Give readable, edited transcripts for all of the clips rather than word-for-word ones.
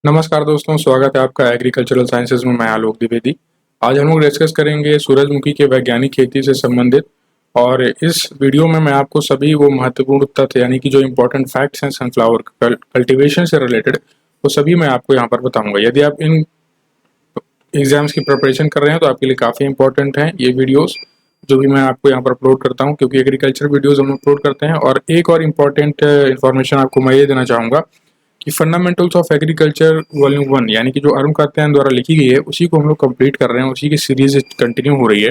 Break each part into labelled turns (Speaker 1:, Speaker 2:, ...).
Speaker 1: नमस्कार दोस्तों, स्वागत है आपका एग्रीकल्चरल साइंसेज में। मैं आलोक द्विवेदी। आज हम लोग डिस्कस करेंगे सूरजमुखी के वैज्ञानिक खेती से संबंधित। और इस वीडियो में मैं आपको सभी वो महत्वपूर्ण तथ्य यानी कि जो इम्पोर्टेंट फैक्ट्स हैं सनफ्लावर कल्टीवेशन से रिलेटेड, वो सभी मैं आपको यहाँ पर बताऊंगा। यदि आप इन एग्जाम्स की प्रिपरेशन कर रहे हैं तो आपके लिए काफ़ी इंपॉर्टेंट हैं ये वीडियोस जो भी मैं आपको यहाँ पर अपलोड करता हूँ, क्योंकि एग्रीकल्चर वीडियोस हम अपलोड करते हैं। और एक और इम्पॉर्टेंट इन्फॉर्मेशन आपको मैं ये देना चाहूँगा कि फंडामेंटल्स ऑफ एग्रीकल्चर वॉल्यूम 1 यानी कि जो अरुण कात्यायन द्वारा लिखी गई है उसी को हम लोग कंप्लीट कर रहे हैं, उसी की सीरीज कंटिन्यू हो रही है।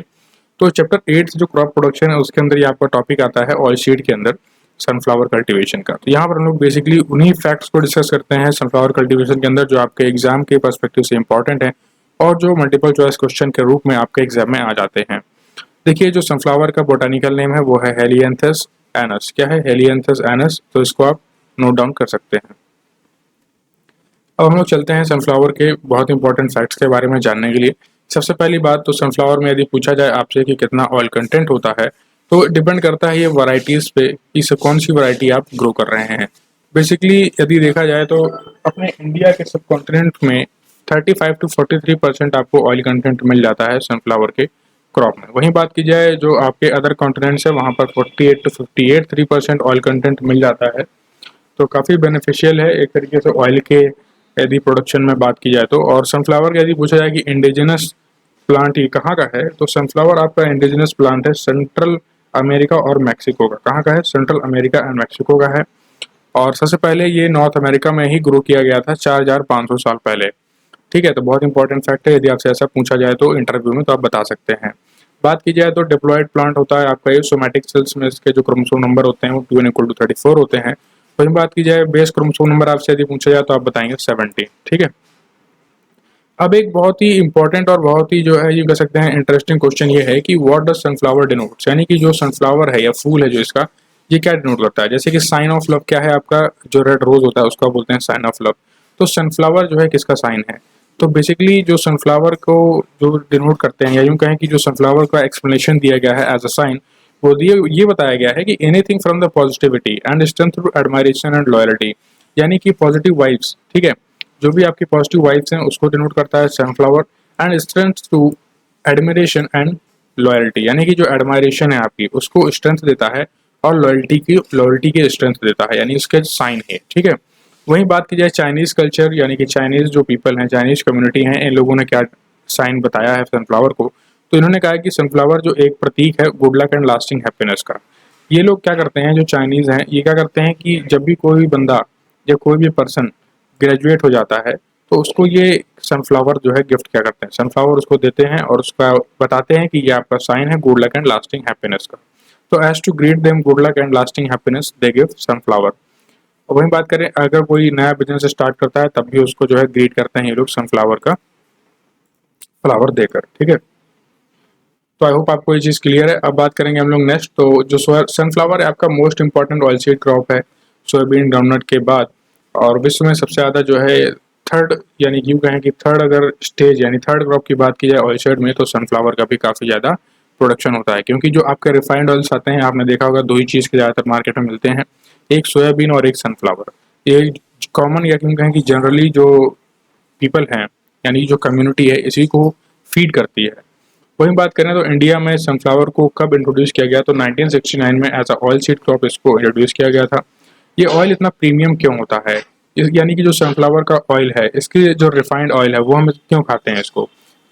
Speaker 1: तो चैप्टर 8 जो क्रॉप प्रोडक्शन है उसके अंदर ये आपका टॉपिक आता है ऑयल सीड के अंदर सनफ्लावर कल्टीवेशन का। तो यहाँ पर हम लोग बेसिकली उन्हीं फैक्ट्स को डिस्कस करते हैं सनफ्लावर कल्टीवेशन के अंदर जो आपके एग्जाम के पर्सपेक्टिव से इंपॉर्टेंट है और जो मल्टीपल चॉइस क्वेश्चन के रूप में आपके एग्जाम में आ जाते हैं। देखिए, जो सनफ्लावर का बोटानिकल नेम है वो है हेलियंथस एनस। क्या है? Helianthus anus. तो इसको आप नोट डाउन कर सकते हैं। अब हम लोग चलते हैं सनफ्लावर के बहुत इंपॉर्टेंट फैक्ट्स के बारे में जानने के लिए। सबसे पहली बात तो सनफ्लावर में यदि पूछा जाए आपसे कि कितना ऑयल कंटेंट होता है, तो डिपेंड करता है ये वैरायटीज़ पे कि कौन सी वैरायटी आप ग्रो कर रहे हैं। बेसिकली यदि देखा जाए तो अपने इंडिया के सब कॉन्टिनेंट में 35 to 43% आपको ऑयल कंटेंट मिल जाता है सनफ्लावर के क्रॉप में। वहीं बात की जाए जो आपके अदर कॉन्टिनेंट्स है वहाँ पर 48 to 58% ऑयल कंटेंट मिल जाता है। तो काफ़ी बेनिफिशियल है एक तरीके से ऑयल के यदि प्रोडक्शन में बात की जाए तो। और सनफ्लावर का यदि पूछा जाए कि इंडिजिनस प्लांट ये कहाँ का है, तो सनफ्लावर आपका इंडिजिनस प्लांट है सेंट्रल अमेरिका और मैक्सिको का। कहाँ का है? सेंट्रल अमेरिका एंड मैक्सिको का है। और सबसे पहले ये नॉर्थ अमेरिका में ही ग्रो किया गया था 4500 साल पहले। ठीक है, तो बहुत इंपॉर्टेंट फैक्ट है, यदि आपसे ऐसा पूछा जाए तो इंटरव्यू में तो आप बता सकते हैं। बात की जाए तो डिप्लॉयड प्लांट होता है आपका ये सोमैटिक सेल्स में, इसके जो क्रोमोसोम नंबर होते हैं वो 2n=34 होते हैं। वहीं बात की जाए बेस क्रोमोसोम नंबर आपसे यदि पूछा जाए तो आप बताएंगे 70। ठीक है। अब एक बहुत ही इंपॉर्टेंट और बहुत ही जो है ये कह सकते हैं इंटरेस्टिंग क्वेश्चन ये है कि व्हाट डज सनफ्लावर डिनोट्स, यानी कि जो सनफ्लावर है या फूल है जो इसका, ये क्या डिनोट करता है। जैसे कि साइन ऑफ लव क्या है आपका, जो रेड रोज होता है उसको बोलते हैं साइन ऑफ लव। तो सनफ्लावर जो है किसका साइन है? तो बेसिकली जो सनफ्लावर को जो डिनोट करते हैं, या यूँ कहें कि जो सनफ्लावर का एक्सप्लेनेशन दिया गया है एज अ साइन, वो दिए ये बताया गया है कि anything from the positivity and strength through admiration and loyalty, यानी कि पॉजिटिव वाइब्स। ठीक है, जो भी आपकी पॉजिटिव वाइब्स हैं उसको डिनोट करता है sunflower, and strength to admiration and loyalty, यानी कि जो एडमायरेशन है आपकी उसको स्ट्रेंथ देता है और लॉयल्टी की स्ट्रेंथ देता है, यानी इसके साइन है। ठीक है। वहीं बात की जाए चाइनीज कल्चर, यानी कि चाइनीज जो पीपल हैं, चाइनीज कम्युनिटी हैं, इन लोगों ने क्या साइन बताया है सनफ्लावर को, तो इन्होंने कहा कि सनफ्लावर जो एक प्रतीक है good luck and lasting happiness का। ये लोग क्या करते हैं, जो चाइनीज हैं, ये क्या करते हैं कि जब भी कोई बंदा या कोई भी पर्सन ग्रेजुएट हो जाता है तो उसको ये सनफ्लावर जो है गिफ्ट क्या करते हैं, सनफ्लावर उसको देते हैं और उसका बताते हैं कि ये आपका साइन है good luck and lasting happiness का। तो as to greet them good luck and lasting happiness they give sunflower. और वहीं बात करें अगर कोई नया बिजनेस स्टार्ट करता है तब भी उसको जो है ग्रीट करते हैं ये लोग सनफ्लावर का फ्लावर देकर। ठीक है, तो आई होप आपको ये चीज़ क्लियर है। अब बात करेंगे हम लोग नेक्स्ट। तो जो सनफ्लावर है आपका most important oil seed crop है सोयाबीन ग्राउंडनट के बाद, और विश्व में सबसे ज़्यादा जो है थर्ड, यानी यूँ कहें कि थर्ड अगर स्टेज यानी थर्ड क्रॉप की बात की जाए ऑयल सीड में, तो सनफ्लावर का भी काफ़ी ज़्यादा प्रोडक्शन होता है। क्योंकि जो आपके रिफाइंड ऑयल्स आते हैं, आपने देखा होगा दो ही चीज़ के ज़्यादातर मार्केट में मिलते हैं, एक सोयाबीन और एक सनफ्लावर। ये कॉमन या यूँ कहें कि जनरली जो पीपल हैं यानी जो कम्युनिटी है इसी को फीड करती है। वहीं बात करें तो इंडिया में सनफ्लावर को कब इंट्रोड्यूस किया गया, तो 1969 में as a oil seed crop इसको इंट्रोड्यूस किया गया था। ये ऑयल इतना प्रीमियम क्यों होता है, यानी कि जो सनफ्लावर का ऑयल है, इसकी जो रिफाइंड ऑयल है वो हम क्यों खाते हैं इसको,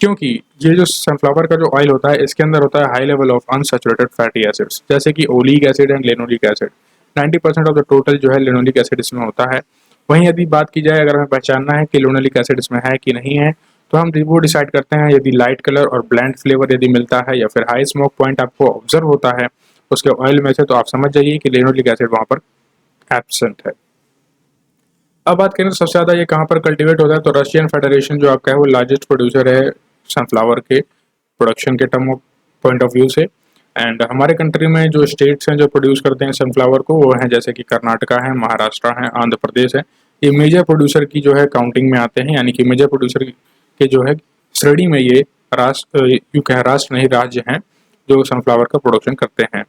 Speaker 1: क्योंकि ये जो सनफ्लावर का जो ऑयल होता है इसके अंदर होता है high level of unsaturated fatty acids, जैसे कि oleic acid and linoleic acid. 90% of the total जो है लेनोलिक एसिड इसमें होता है। वहीं यदि बात की जाए अगर हमें पहचानना है कि लेनोलिक एसिड इसमें है कि नहीं है, तो हम वो डिसाइड करते हैं यदि लाइट कलर और ब्लैंड फ्लेवर यदि मिलता है या फिर हाई स्मोक पॉइंट आपको ऑब्जर्व होता है उसके ऑयल में से, तो आप समझ जाइए कि लेनोलिक एसिड वहाँ पर एब्सेंट है। अब बात करें तो सबसे ज़्यादा ये कहाँ पर कल्टीवेट होता है, तो रशियन फेडरेशन जो आपका है वो लार्जेस्ट प्रोड्यूसर है सनफ्लावर के प्रोडक्शन के टर्म पॉइंट ऑफ व्यू से। एंड हमारे कंट्री में जो स्टेट्स हैं जो प्रोड्यूस करते हैं सनफ्लावर को वो हैं जैसे कि कर्नाटका है, महाराष्ट्र है, आंध्र प्रदेश है। ये मेजर प्रोड्यूसर की जो है काउंटिंग में आते हैं, यानी कि मेजर प्रोड्यूसर के जो है श्रेणी में ये राष्ट्र नहीं राज्य हैं जो सनफ्लावर का प्रोडक्शन करते हैं।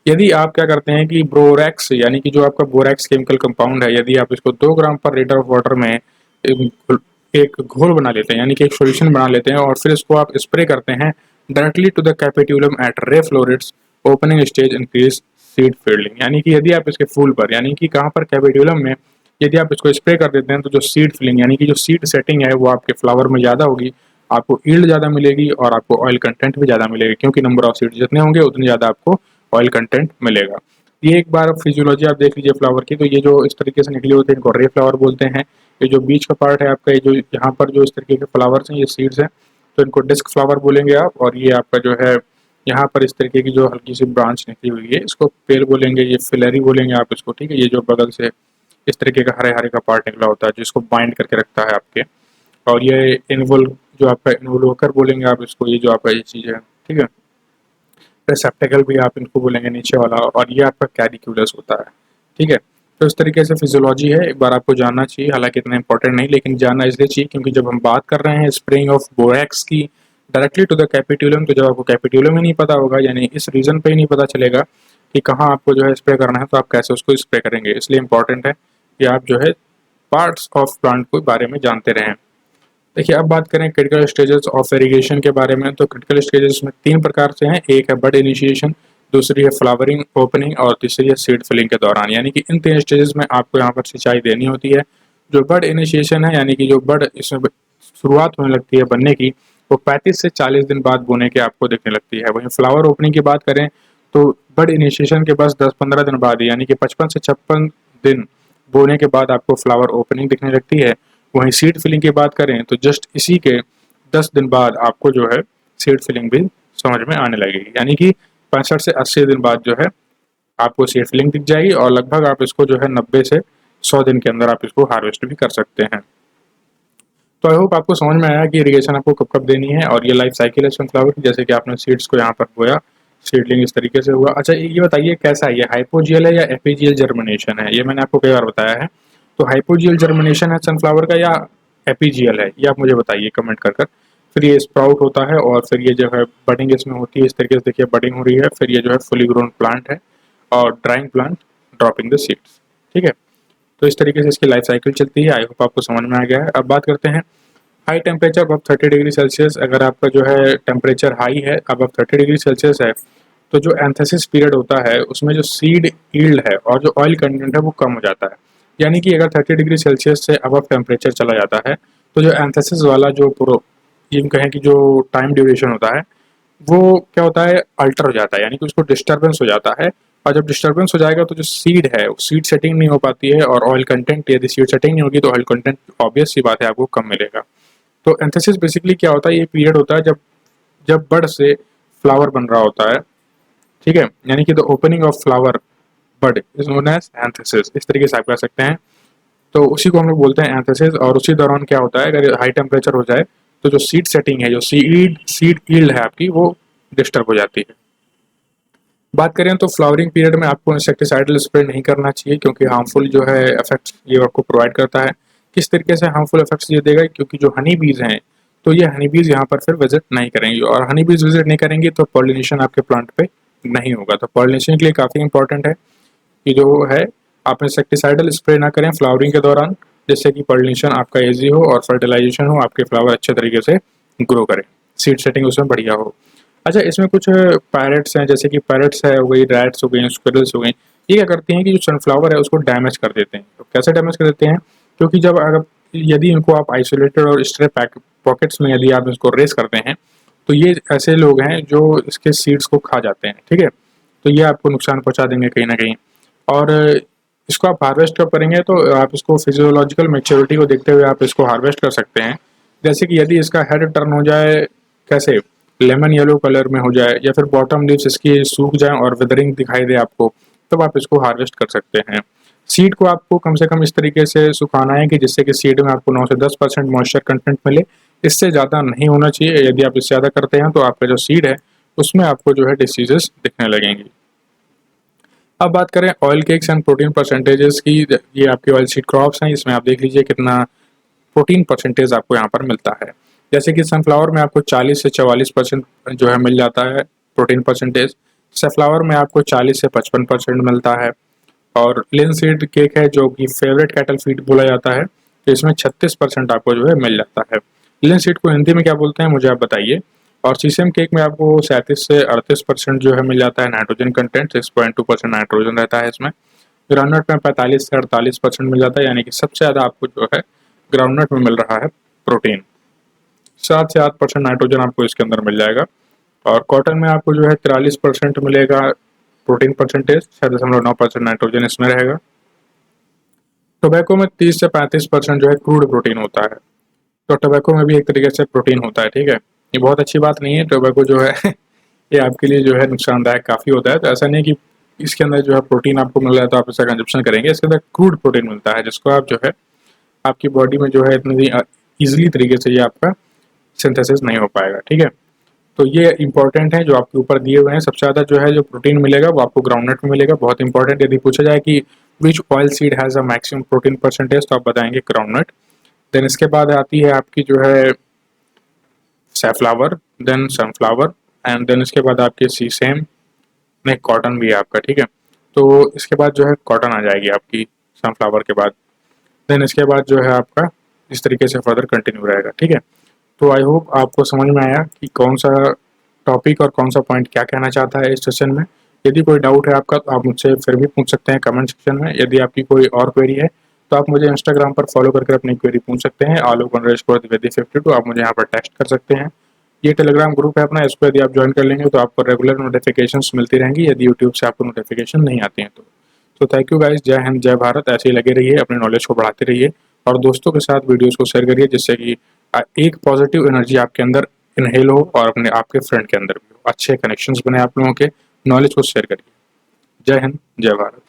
Speaker 1: यदि आप क्या करते हैं कि बोरैक्स, यानी कि जो आपका बोरैक्स केमिकल कंपाउंड है, यदि आप इसको 2 ग्राम पर लीटर ऑफ वाटर में एक घोल बना लेते हैं, यानी कि एक सॉल्यूशन बना लेते हैं, और फिर इसको आप स्प्रे करते हैं डायरेक्टली टू द कैपिट्यूलम एट रे flow rates opening stage increase seed fielding. यानी कि यदि आप इसके फूल पर, यानी कि कहाँ पर, कैपिट्यूलम में यदि आप इसको स्प्रे कर देते हैं तो जो सीड फिलिंग यानी कि जो सीड सेटिंग है वो आपके फ्लावर में ज़्यादा होगी, आपको ईल्ड ज़्यादा मिलेगी और आपको ऑयल कंटेंट भी ज़्यादा मिलेगा, क्योंकि नंबर ऑफ सीड जितने होंगे उतनी ज़्यादा आपको ऑयल कंटेंट मिलेगा। ये एक बार फिजियोलॉजी आप देख लीजिए फ्लावर की। तो ये जो इस तरीके से निकले होते हैं इनको रे फ्लावर बोलते हैं। ये जो बीच का पार्ट है आपका, ये जो यहाँ पर जो इस तरीके के फ्लावर्स हैं ये सीड्स हैं, तो इनको डिस्क फ्लावर बोलेंगे आप। और ये आपका जो है यहाँ पर इस तरीके की जो हल्की सी ब्रांच निकली हुई है इसको पेल बोलेंगे, ये फिलरी बोलेंगे आप इसको, ठीक है। ये जो बगल से इस तरीके का हरे हरे का पार्ट निकला होता है जिसको बाइंड करके रखता है आपके, और ये इन्वोल जो आपका इन्वोल्कर बोलेंगे आप इसको, ये जो आपका ये चीज़ है, ठीक है। रिसेप्टेकल भी आप इनको बोलेंगे नीचे वाला, और ये आपका कैरिक्यूलस होता है, ठीक है। तो इस तरीके से फिजियोलॉजी है, एक बार आपको जानना चाहिए, हालांकि इतना इंपॉर्टेंट नहीं, लेकिन जानना इसलिए चाहिए क्योंकि जब हम बात कर रहे हैं स्प्रेइंग ऑफ बोरेक्स की डायरेक्टली टू द कैपिट्यूलम, तो जब आपको कैपिट्यूलम ही नहीं पता होगा, यानी इस रीजन पे ही नहीं पता चलेगा कि कहाँ आपको जो है स्प्रे करना है, तो आप कैसे उसको स्प्रे करेंगे। इसलिए इंपॉर्टेंट है कि आप जो है पार्ट्स ऑफ प्लांट के बारे में जानते रहें। देखिए अब बात करें क्रिटिकल स्टेजेस ऑफ इरिगेशन के बारे में, तो क्रिटिकल स्टेजेस में 3 प्रकार से हैं। एक है बड इनिशिएशन, दूसरी है फ्लावरिंग ओपनिंग, और तीसरी है सीड फिलिंग के दौरान। यानी कि इन 3 स्टेजेस में आपको यहाँ पर सिंचाई देनी होती है। जो बड इनिशिएशन है, यानी कि जो बड इसमें शुरुआत होने लगती है बनने की, वो 35 से 40 दिन बाद बोने के आपको दिखने लगती है। वहीं फ्लावर ओपनिंग की बात करें तो बड इनिशिएशन के बस 10-15 दिन बाद, यानी कि 55 से 56 दिन बोने के बाद आपको फ्लावर ओपनिंग दिखने लगती है। वहीं सीड फिलिंग की बात करें तो जस्ट इसी के 10 दिन बाद आपको जो है सीड फिलिंग भी समझ में आने लगेगी, यानी कि 65 से 80 दिन बाद जो है आपको सीड फिलिंग दिख जाएगी, और लगभग आप इसको जो है 90 से 100 दिन के अंदर आप इसको हार्वेस्ट भी कर सकते हैं। तो आई होप आपको समझ में आया कि इरिगेशन आपको कब कब देनी है, और ये लाइफ साइकिल है सनफ्लावर की। जैसे कि आपने सीड्स को यहाँ पर बोया, सीडलिंग इस तरीके से हुआ। अच्छा ये बताइए कैसा है, ये हाइपोजियल है या एपीजियल जर्मिनेशन है? ये मैंने आपको कई बार बताया है। तो हाइपोजियल जर्मिनेशन है सनफ्लावर का या एपीजियल है, ये आप मुझे बताइए कमेंट कर। फिर ये स्प्राउट होता है, और फिर ये जो है बडिंग इसमें होती है, इस तरीके से देखिए बडिंग हो रही है। फिर ये जो है फुली ग्रोन प्लांट है, और drawing plant dropping the seeds, ठीक है। तो इस तरीके से इसकी लाइफ साइकिल चलती है। आई होप आपको समझ में आ गया है। अब बात करते हैं हाई टेम्परेचर अब 30 डिग्री सेल्सियस। अगर आपका जो है टेम्परेचर हाई है, अब 30 डिग्री सेल्सियस है, तो जो एंथेसिस पीरियड होता है उसमें जो सीड ईल्ड है और जो ऑयल कंटेंट है वो कम हो जाता है। यानी कि अगर 30 डिग्री सेल्सियस से अब टेम्परेचर चला जाता है तो जो एंथेसिस वाला जो यूँ कहें कि जो टाइम ड्यूरेशन होता है वो क्या होता है, अल्टर हो जाता है, यानी कि उसको डिस्टर्बेंस हो जाता है। और जब डिस्टर्बेंस हो जाएगा तो जो सीड है सीड सेटिंग नहीं हो पाती है, और ऑयल कंटेंट, यदि सीड सेटिंग नहीं होगी तो ऑयल कंटेंट ऑब्वियस सी बात है आपको कम मिलेगा। तो एंथेसिस बेसिकली क्या होता है, ये पीरियड होता है जब जब बड से फ्लावर बन रहा होता है, ठीक है। यानी कि the opening of flower bud is known as anthesis, इस तरीके से आप कह सकते हैं। तो उसी को हम लोग बोलते हैं एंथेसिस। और उसी दौरान क्या होता है, अगर हाई टेम्परेचर हो जाए तो जो सीड सेटिंग है, जो सीड ईल्ड है आपकी, वो डिस्टर्ब हो जाती है। बात करें तो फ्लावरिंग पीरियड में आपको इंसेक्टिसाइडल स्प्रे नहीं करना चाहिए, क्योंकि हार्मफुल जो है इफेक्ट्स ये आपको प्रोवाइड करता है। किस तरीके से हार्मफुल इफेक्ट्स ये देगा, क्योंकि जो हनी बीज हैं तो ये हनी बीज यहाँ पर फिर विजिट नहीं करेंगे, और हनी बीज विजिट नहीं करेंगे तो पॉलिनेशन आपके प्लांट पे नहीं होगा। तो पॉलिनेशन के लिए काफ़ी इंपॉर्टेंट है कि जो है आप इंसेक्टिसाइडल स्प्रे ना करें फ्लावरिंग के दौरान, जिससे कि पॉलिनेशन आपका ईजी हो और फर्टिलाइजेशन हो, आपके फ्लावर अच्छे तरीके से ग्रो करें, सीड सेटिंग उसमें बढ़िया हो। अच्छा इसमें कुछ पैरेट्स हैं, जैसे कि पैरेट्स है हो गई, रैट्स हो गई, स्क्विरल्स हो गई, ये क्या करती हैं कि जो सनफ्लावर है उसको डैमेज कर देते हैं। तो कैसे डैमेज कर देते हैं, क्योंकि जब अगर यदि इनको आप आइसोलेटेड और स्ट्रे पॉकेट्स में यदि आप इसको रेस करते हैं तो ये ऐसे लोग हैं जो इसके सीड्स को खा जाते हैं, ठीक है। तो ये आपको नुकसान पहुंचा देंगे कहीं ना कहीं। और इसको आप हार्वेस्ट कब करेंगे, तो आप इसको फिजियोलॉजिकल मैच्योरिटी को देखते हुए आप इसको हार्वेस्ट कर सकते हैं। जैसे कि यदि इसका हेड टर्न हो जाए, कैसे, लेमन येलो कलर में हो जाए, या फिर बॉटम लीव्स इसकी सूख जाए और विदरिंग दिखाई दे आपको, तब आप इसको हार्वेस्ट कर सकते हैं। सीड को आपको कम से कम इस तरीके से सुखाना है कि जिससे कि सीड में आपको 9 से 10% मॉइस्चर कंटेंट मिले, इससे ज़्यादा नहीं होना चाहिए। यदि आप इससे ज़्यादा करते हैं तो आपका जो सीड है उसमें आपको जो है डिसीजेस दिखने लगेंगी। अब बात करें oil cakes and protein percentages की, ये आपके ऑयल सीड क्रॉप्स हैं, इसमें आप देख लीजिए कितना प्रोटीन परसेंटेज आपको यहाँ पर मिलता है। जैसे कि सनफ्लावर में आपको 40 से 44% जो है मिल जाता है प्रोटीन परसेंटेज। सनफ्लावर में आपको 40 से 55% मिलता है। और लिनसीड केक है जो कि फेवरेट कैटल फीड बोला जाता है, तो इसमें 36% आपको जो है मिल जाता है। लिनसीड को हिंदी में क्या बोलते हैं मुझे आप बताइए। और सीसम केक में आपको 37 से 38% जो है मिल जाता है नाइट्रोजन कंटेंट, 6.2% नाइट्रोजन रहता है इसमें। ग्राउंडनट में 45 से 48% मिल जाता है, यानी कि सबसे ज़्यादा आपको जो है ग्राउंडनट में मिल रहा है प्रोटीन। 7 से 8% नाइट्रोजन आपको इसके अंदर मिल जाएगा। और कॉटन में आपको जो है 43% मिलेगा प्रोटीन परसेंटेज, 6.9% नाइट्रोजन इसमें रहेगा। टोबैको में 30 से 35% जो है क्रूड प्रोटीन होता है। तो टोबैको में भी एक तरीके से प्रोटीन होता है, ठीक है। ये बहुत अच्छी बात नहीं है, टोबैको जो है ये आपके लिए जो है नुकसानदायक काफ़ी होता है। तो ऐसा नहीं कि इसके अंदर जो है प्रोटीन आपको मिल रहा है तो आप इसका कंजप्शन करेंगे। इसके अंदर क्रूड प्रोटीन मिलता है जिसको आप जो है आपकी बॉडी में जो है इतनी ईजिली तरीके से ये आपका सिंथेसिस नहीं हो पाएगा, ठीक है। तो ये इंपॉर्टेंट है जो आपके ऊपर दिए हुए हैं। सबसे ज़्यादा जो है जो प्रोटीन मिलेगा वो आपको ग्राउंडनट में मिलेगा, बहुत इंपॉर्टेंट। यदि पूछा जाए कि विच oil seed has a maximum protein percentage, तो आप बताएंगे ग्राउंडनट। देन इसके बाद आती है आपकी जो है safflower, then sunflower, and then इसके बाद आपकी सीसेम, नहीं कॉटन भी है आपका, ठीक है। तो इसके बाद जो है कॉटन आ जाएगी आपकी सनफ्लावर के बाद। देन इसके बाद जो है आपका इस तरीके से फर्दर कंटिन्यू रहेगा, ठीक है। तो आई होप आपको समझ में आया कि कौन सा टॉपिक और कौन सा पॉइंट क्या कहना चाहता है इस सेशन में। यदि कोई डाउट है आपका तो आप मुझसे फिर भी पूछ सकते हैं कमेंट सेक्शन में। यदि आपकी कोई और क्वेरी है तो आप मुझे इंस्टाग्राम पर फॉलो करके अपनी क्वेरी पूछ सकते हैं, @द्विवेदी52। आप मुझे यहाँ पर टेक्स्ट कर सकते हैं। ये टेलीग्राम ग्रुप है अपना, इसको यदि आप ज्वाइन कर लेंगे तो आपको रेगुलर नोटिफिकेशंस मिलती रहेंगी यदि यूट्यूब से आपको नोटिफिकेशन नहीं आती हैं तो। थैंक यू गाइस, जय हिंद जय भारत। ऐसे ही लगे रहिए, अपने नॉलेज को बढ़ाते रहिए और दोस्तों के साथ वीडियोस को शेयर करिए जिससे कि एक पॉजिटिव एनर्जी आपके अंदर इनहेल हो और अपने आपके फ्रेंड के अंदर भी हो। अच्छे कनेक्शंस बने आप लोगों के, नॉलेज को शेयर करिए। जय हिंद जय भारत।